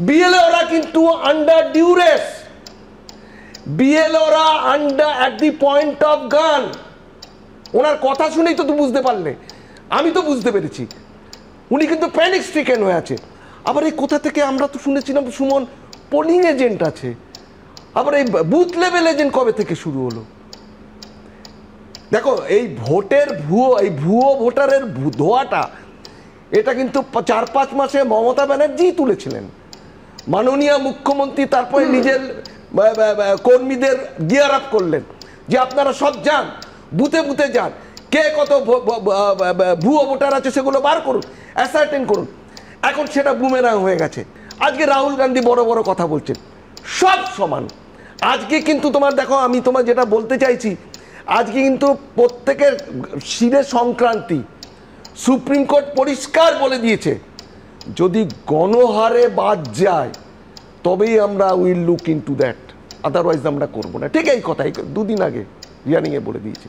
বিএলওরা কিন্তু under duress, বিএলওরা under at the point of gun. ওনার কথা শুনেই তো বুঝতে পারলে, আমি তো বুঝতে পেরেছি উনি কিন্তু প্যানিক স্ট্রিকেন হয়ে আছে। আবার এই কোথা থেকে আমরা তো শুনেছিলাম সুমন পোলিং এজেন্ট আছে, আবার এই বুথ লেভেল এজেন্ট কবে থেকে শুরু হলো? দেখো এই ভোটের ভুয়ো ভোটারের ধোয়াটা এটা কিন্তু 4-5 মাসে মমতা ব্যানার্জি তুলেছিলেন। মাননীয় মুখ্যমন্ত্রী তারপরে নিজের কর্মীদের গিয়ার আপ করলেন যে আপনারা সব যান, বুথে বুথে যান, কে কত ভুয়ো ভোটার আছে সেগুলো বার করুন, অ্যাসার্টেন করুন। এখন সেটা বুমেরাং হয়ে গেছে। আজকে রাহুল গান্ধী বড় বড় কথা বলছেন, সব সমান। আজকে কিন্তু তোমার দেখো, আমি তোমার যেটা বলতে চাইছি, আজকে কিন্তু প্রত্যেকের শিরে সংক্রান্তি। সুপ্রিম কোর্ট পরিষ্কার বলে দিয়েছে যদি গণহারে বাদ যায় তবেই আমরা will look into that, otherwise আমরা করবো না। ঠিক এই কথাই 2 দিন আগে রিয়ানিংয়ে বলে দিয়েছে।